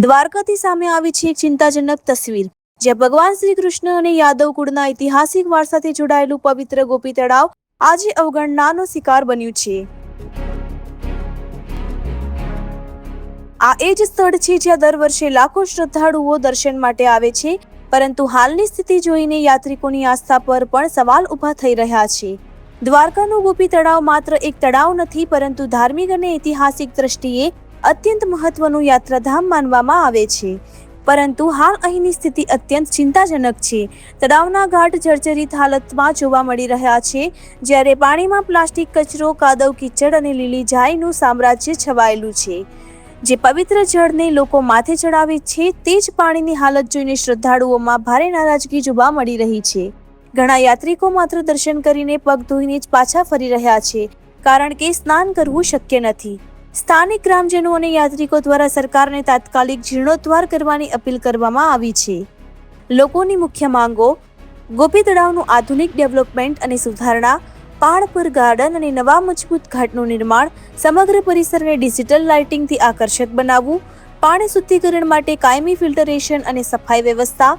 દ્વારકાથી સામે આવી છે એક ચિંતાજનક તસવીર, જ્યાં ભગવાન શ્રી કૃષ્ણ અને યાદવ કુળના ઐતિહાસિક વારસાથી જોડાયેલું પવિત્ર ગોપી તળાવ આજે અવગણનાનો શિકાર બન્યું છે। આ એ જ સ્થળ છે જ્યાં દર વર્ષે લાખો શ્રદ્ધાળુઓ દર્શન માટે આવે છે, પરંતુ હાલની સ્થિતિ જોઈને યાત્રિકોની આસ્થા પર પણ સવાલ ઊભા થઈ રહ્યા છે। દ્વારકાનું ગોપી તળાવ માત્ર એક તળાવ નથી, પરંતુ ધાર્મિક અને ઐતિહાસિક દ્રષ્ટિએ અત્યંત મહત્વનું યાત્રાધામ માનવામાં આવે છે, પરંતુ હાલ અહીંની સ્થિતિ અત્યંત ચિંતાજનક છે। તળાવના ઘાટ જર્જરિત હાલતમાં જોવા મળી રહ્યા છે, જ્યારે પાણીમાં પ્લાસ્ટિક, કચરો, કાદવ કીચડ અને લીલી ઝાયનું સામ્રાજ્ય છવાયેલું છે। જે પવિત્ર જળને લોકો માથે ચડાવે છે, તે જ પાણીની હાલત જોઈને શ્રદ્ધાળુઓમાં ભારે નારાજગી જોવા મળી રહી છે। ઘણા યાત્રિકો માત્ર દર્શન કરીને પગ ધોઈને જ પાછા ફરી રહ્યા છે, કારણ કે સ્નાન કરવું શક્ય નથી। સ્થાનિક ગ્રામજનો અને યાત્રિકો દ્વારા સરકારને તાત્કાલિક જીર્ણોદ્ધાર કરવાની અપીલ કરવામાં આવી છે। લોકોની મુખ્ય માંગો: ગોપી તળાવનું આધુનિક ડેવલપમેન્ટ અને સુધારણા, પહાડ પર ગાર્ડન અને નવા મજબૂત ઘાટનું નિર્માણ, સમગ્ર પરિસરને ડિજિટલ લાઇટિંગથી આકર્ષક બનાવવું, પાણી શુદ્ધિકરણ માટે કાયમી ફિલ્ટરેશન અને સફાઈ વ્યવસ્થા।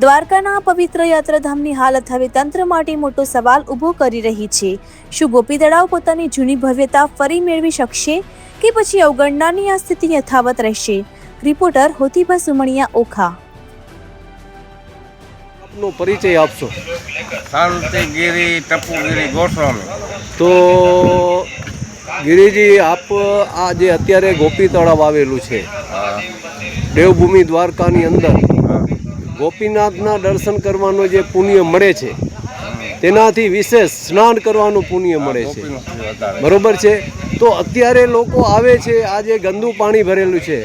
દ્વારકાના પવિત્ર યાત્રાધામની હાલત હવે તંત્ર માટે મોટો સવાલ ઊભો કરી રહી છે। શું ગોપી તળાવ પોતાની જૂની ભવ્યતા ફરી મેળવી શકશે, કે પછી અવગણનાની આ સ્થિતિ યથાવત રહેશે? રિપોર્ટર હોતીબા સુમણિયા, ઓખા। આપનો પરિચય આપશો? શાંતિગીરી ટપુગીરી ગોસ્વામી। તો ગિરિજી, આપ આ જે અત્યારે ગોપી તળાવ આવેલું છે દેવભૂમિ દ્વારકાની અંદર, ગોપીનાથના દર્શન કરવાનો જે પુણ્ય મળે છે, તેનાથી વિશેષ સ્નાન કરવાનું પુણ્ય મળે છે, બરોબર છે? તો અત્યારે લોકો આવે છે, આ જે ગંદુ પાણી ભરેલું છે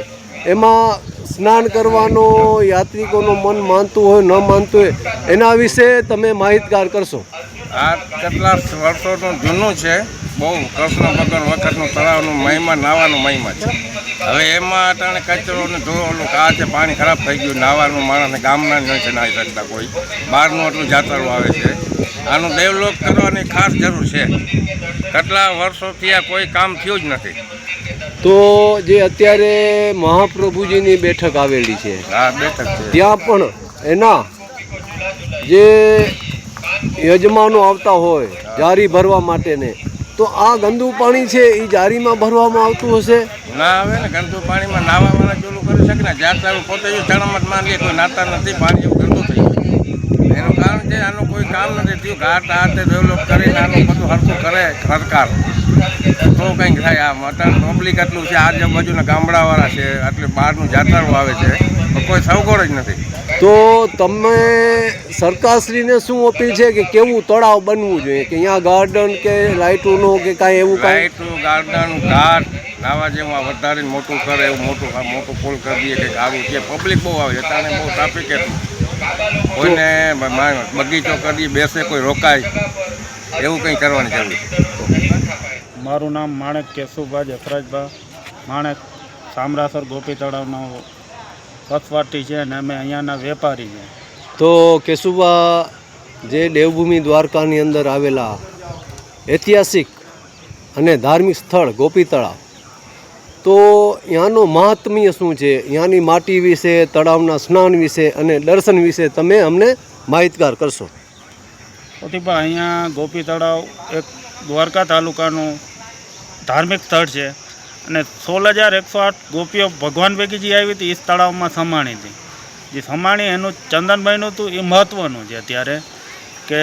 એમાં સ્નાન કરવાનો યાત્રિકોનો મન માનતું હોય ન માનતું હોય, એના વિશે તમે માહિતગાર કરશો? આ કેટલા વર્ષોનું જૂનું છે, બહુ કૃષ્ણ ભગવાન વખતનું તળાવનું મહિમા, નાવાનું મહિમા છે। હવે એમાં અટાણે કચરો ને ધોવાનું આ છે, પાણી ખરાબ થઈ ગયું, નાવાનું માણસને ગામના નથી નાહી શકતા, કોઈ બહારનું એટલું જાતરું આવે છે। આનું ડેવલપ કરવાની ખાસ જરૂર છે। કેટલા વર્ષોથી આ કોઈ કામ થયું જ નથી। તો જે અત્યારે મહાપ્રભુજીની બેઠક આવેલી છે, આ બેઠક છે, ત્યાં પણ એના જે યજમાનો આવતા હોય જારી ભરવા માટેને, તો આ ગંદુ પાણી છે એ જારીમાં ભરવામાં આવતું હશે? ના આવે ને, ગંદુ પાણીમાં નાહવાવાળા ચોલું કરી શકે ને, જાતરું પોતે જ તળાવમાં જ માન લે, કોઈ નાતા નથી, પાણી એવું ગંદુ થઈ ગયું। એનું કારણ છે આનું કોઈ કામ નથી થયું। ઘાટ હાથે ડેવલપ કરીને આનું બધું હરખું કરે સરકાર, તો કંઈક થાય। આ મટન પબ્લિક એટલું છે, આજુબાજુના ગામડાવાળા છે, એટલે બહારનું જાતરું આવે છે, તો કોઈ સવગોળ જ નથી। તો તમે સરકારશ્રીને શું અપીલ છે કે કેવું તળાવ બનવું જોઈએ, કે અહીંયા ગાર્ડન કે લાઇટોનો કે કાંઈ એવું કાંઈ? લાઇટનું, ગાર્ડન, ઘાટ, નાવા જેવું વધારીને મોટું કરે, એવું મોટું પુલ કરી દઈએ કે આવું છે। પબ્લિક બહુ આવે છે, અત્યારે બહુ ટ્રાફિક એટલું, કોઈને બગીચો કરી બેસે, કોઈ રોકાય, એવું કંઈ કરવાની જરૂર છે। મારું નામ માણેક કેશુભા જસરાજભા માણેક, સામરાસર ગોપી તળાવનો વસવાટી છે અને અમે અહીંયાના વેપારી છે। તો કેશુભા, જે દેવભૂમિ દ્વારકાની અંદર આવેલા ઐતિહાસિક અને ધાર્મિક સ્થળ ગોપી તળાવ, તો ત્યાંનું મહાત્મ્ય શું છે? ત્યાંની માટી વિશે, તળાવના સ્નાન વિશે અને દર્શન વિશે તમે અમને માહિતગાર કરશો? ઓટીબા, અહીંયા ગોપી તળાવ એક દ્વારકા તાલુકાનું ધાર્મિક સ્થળ છે અને 16,108 ગોપીઓ ભગવાન ભેગી આવી હતી, એ તળાવમાં સમાણી હતી। જે સમાણી એનું ચંદનભાઈનું હતું, એ મહત્ત્વનું છે અત્યારે, કે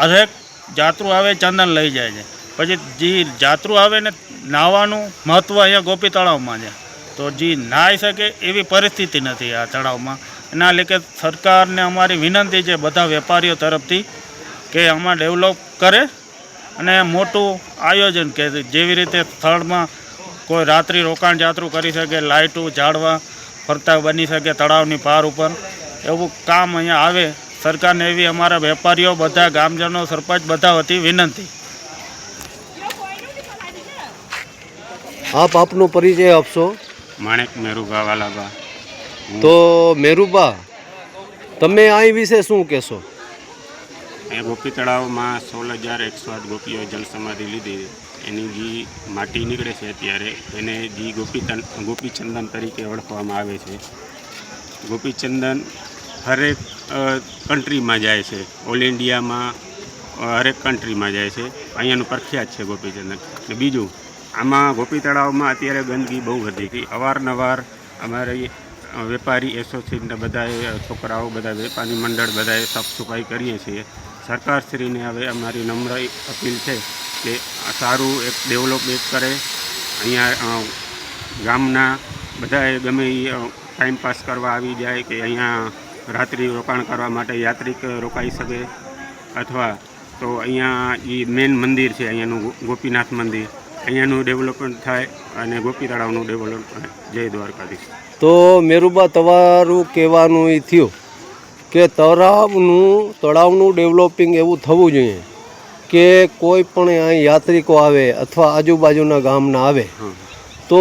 હરેક જાત્રુ આવે ચંદન લઈ જાય છે, પછી જે જાત્રુ આવે ને નાહવાનું મહત્ત્વ અહીંયા ગોપી તળાવમાં છે, તો જે નાહી શકે એવી પરિસ્થિતિ નથી આ તળાવમાં। એના લીધે સરકારને અમારી વિનંતી છે બધા વેપારીઓ તરફથી કે આમાં ડેવલપ કરે અને મોટું આયોજન, કે જેવી રીતે સ્થળમાં કોઈ રાત્રિ રોકાણ જાત્રું કરી શકે, લાઇટો, ઝાડવા ફરતા બની શકે તળાવની પાર ઉપર, એવું કામ અહીંયા આવે સરકારને, એવી અમારા વેપારીઓ, બધા ગામજનો, સરપંચ બધા વતી વિનંતી। આપનો પરિચય આપશો? માણેક મેરુભા વાલાભા। તો મેરુભા, તમે આ વિશે શું કહેશો? અહીંયા ગોપી તળાવમાં 16,108 ગોપીઓએ જલ સમાધિ લીધી. એની જે માટી નીકળે છે અત્યારે એને જે ગોપીચંદન તરીકે ઓળખવામાં આવે છે. ગોપીચંદન હરેક કન્ટ્રીમાં જાય છે, ઓલ ઇન્ડિયામાં હરેક કન્ટ્રીમાં જાય છે. અહીંયાનું પ્રખ્યાત છે ગોપીચંદન. ને બીજું, આમાં ગોપી તળાવમાં અત્યારે ગંદકી બહુ વધી હતી. અવારનવાર અમારી વેપારી એસોસિએશનના બધાએ છોકરાઓ બધા વેપારી મંડળ બધાએ સાફ સફાઈ કરીએ છીએ. સરકારશ્રીને હવે અમારી નમ્ર અપીલ છે કે સારું એક ડેવલપમેન્ટ કરે. અહીંયા ગામના બધાએ ગમે એ ટાઈમ પાસ કરવા આવી જાય કે અહીંયા રાત્રિ રોકાણ કરવા માટે યાત્રિક રોકાઈ શકે, અથવા તો અહીંયા એ મેન મંદિર છે અહીંયાનું ગોપીનાથ મંદિર, અહીંયાનું ડેવલપમેન્ટ થાય અને ગોપી તળાવનું ડેવલપમેન્ટ. જય દ્વારકાધીશ. તો મેરુબા, તમારું કહેવાનું એ થયું કે તળાવનું ડેવલપિંગ એવું થવું જોઈએ કે કોઈ પણ અહીં યાત્રિકો આવે અથવા આજુબાજુના ગામના આવે તો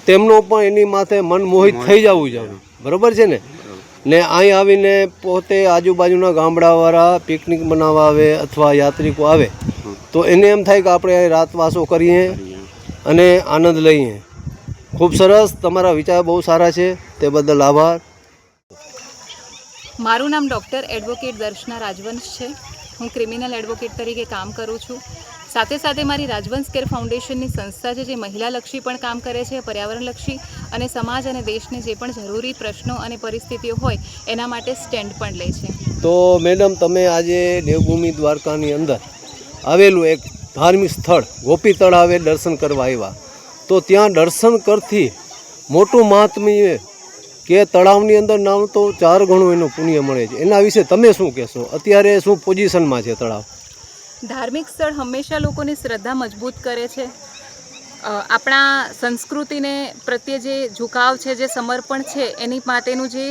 તેમનો પણ એની માથે મન મોહિત થઈ જવું જોઈએ. બરાબર છે ને? ને અહીં આવીને પોતે આજુબાજુના ગામડાવાળા પિકનિક બનાવવા આવે અથવા યાત્રિકો આવે તો એને એમ થાય કે આપણે અહીં રાતવાસો કરીએ અને આનંદ લઈએ. ખૂબ સરસ, તમારા વિચાર બહુ સારા છે, તે બદલ આભાર. મારું નામ ડૉક્ટર એડવોકેટ દર્શના રાજવંશ છે. હું ક્રિમિનલ એડવોકેટ તરીકે કામ કરું છું. સાથે સાથે મારી રાજવંશ કેર ફાઉન્ડેશનની સંસ્થા છે જે મહિલાલક્ષી પણ કામ કરે છે, પર્યાવરણલક્ષી, અને સમાજ અને દેશને જે પણ જરૂરી પ્રશ્નો અને પરિસ્થિતિઓ હોય એના માટે સ્ટેન્ડ પણ લે છે. તો મેડમ, તમે આજે દેવભૂમિ દ્વારકાની અંદર આવેલું એક ધાર્મિક સ્થળ ગોપી તળાવે દર્શન કરવા આવ્યા, તો ત્યાં દર્શન કરતી મોટું મહાત્મ્ય કે તળાવની અંદર નામ તો 4 ગણું એનું પુણ્ય મળે છે. એના વિશે તમે શું કહેશો? અત્યારે શું પોઝિશનમાં છે તળાવ? ધાર્મિક સ્થળ હંમેશા લોકોની શ્રદ્ધા મજબૂત કરે છે. આપણા સંસ્કૃતિને પ્રત્યે જે ઝુકાવ છે, જે સમર્પણ છે, એની માટેનું જે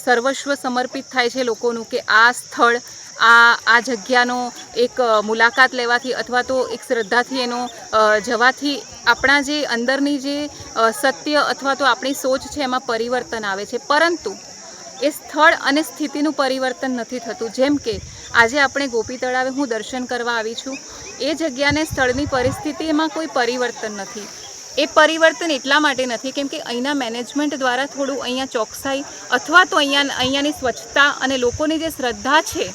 સર્વસ્વ સમર્પિત થાય છે લોકોનું, કે આ સ્થળ આ જગ્યાનો એક મુલાકાત લેવાથી અથવા તો એક શ્રદ્ધાથી એનો જવાથી આપણા જે અંદરની જે સત્ય અથવા તો આપણી સોચ છે એમાં પરિવર્તન આવે છે. પરંતુ એ સ્થળ અને સ્થિતિનું પરિવર્તન નથી થતું. જેમ કે આજે આપણે ગોપી તળાવે હું દર્શન કરવા આવી છું, એ જગ્યાને સ્થળની પરિસ્થિતિમાં કોઈ પરિવર્તન નથી. એ પરિવર્તન એટલા માટે નથી કેમ કે અહીંના મેનેજમેન્ટ દ્વારા થોડું અહીંયા ચોકસાઈ અથવા તો અહીંયાની સ્વચ્છતા અને લોકોની જે શ્રદ્ધા છે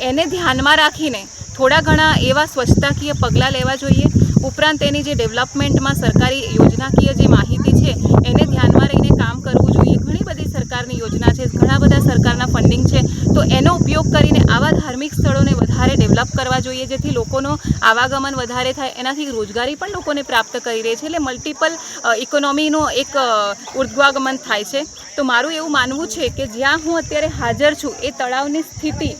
એને ધ્યાનમાં રાખીને થોડા ઘણા એવા સ્વચ્છતાકીય પગલાં લેવા જોઈએ. ઉપરાંત એની જે ડેવલપમેન્ટમાં સરકારી યોજનાકીય જે માહિતી છે એને ધ્યાનમાં રહીને કામ કરવું જોઈએ. ઘણી બધી સરકારની યોજના છે, ઘણા બધા સરકારના ફંડિંગ છે, તો એનો ઉપયોગ કરીને આવા ધાર્મિક સ્થળોને વધારે ડેવલપ કરવા જોઈએ જેથી લોકોનો આવાગમન વધારે થાય. એનાથી રોજગારી પણ લોકોને પ્રાપ્ત કરી રહે છે, એટલે મલ્ટિપલ ઇકોનોમીનો એક ઉર્ધ્વાગમન થાય છે. તો મારું એવું માનવું છે કે જ્યાં હું અત્યારે હાજર છું એ તળાવની સ્થિતિ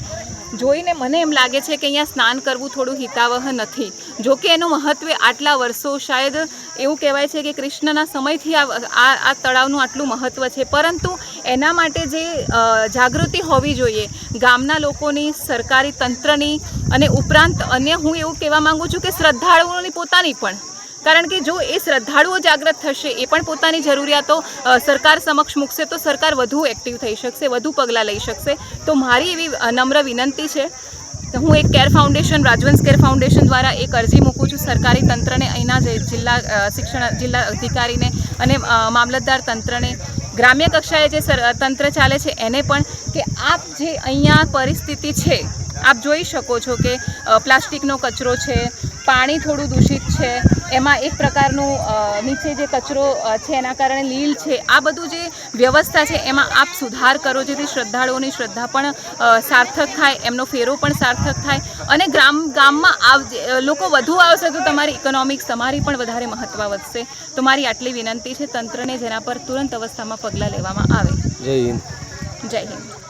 જોઈને મને એમ લાગે છે કે અહીંયા સ્નાન કરવું થોડું હિતાવહ નથી. જો કે એનું મહત્ત્વ આટલા વર્ષો, શાયદ એવું કહેવાય છે કે કૃષ્ણના સમયથી આ તળાવનું આટલું મહત્ત્વ છે, પરંતુ એના માટે જે જાગૃતિ હોવી જોઈએ ગામના લોકોની, સરકારી તંત્રની, અને ઉપરાંત અન્ય હું એવું કહેવા માગું છું કે શ્રદ્ધાળુઓની પોતાની પણ. કારણ કે જો એ શ્રદ્ધાળુઓ જાગૃત થશે, એ પણ પોતાની જરૂરિયાતો સરકાર સમક્ષ મૂકશે તો સરકાર વધુ એક્ટિવ થઈ શકશે, વધુ પગલાં લઈ શકશે. તો મારી એવી નમ્ર વિનંતી છે. હું એક કેર ફાઉન્ડેશન, રાજવંશ કેર ફાઉન્ડેશન દ્વારા એક અરજી મૂકું છું સરકારી તંત્રને, અહીંના જે જિલ્લા અધિકારીને અને મામલતદાર તંત્રને, ગ્રામ્ય કક્ષાએ જે તંત્ર ચાલે છે એને પણ, કે આપ જે અહીંયા પરિસ્થિતિ છે આપ જોઈ શકો છો કે પ્લાસ્ટિકનો કચરો છે, પાણી થોડું દૂષિત છે, એમાં એક પ્રકારનું નીચે જે કચરો છે એના કારણે લીલ છે. આ બધું જે વ્યવસ્થા છે એમાં આપ સુધાર કરો જેથી શ્રદ્ધાળુઓની શ્રદ્ધા પણ સાર્થક થાય, એમનો ફેરો પણ સાર્થક થાય, અને ગામમાં લોકો વધુ આવશે તો તમારી ઇકોનોમિક્સ, તમારી પણ વધારે મહત્ત્વ વધશે. તો મારી આટલી વિનંતી છે તંત્રને, જેના પર તુરંત અવસ્થામાં પગલાં લેવામાં આવે. જય હિન્દ. જય હિન્દ.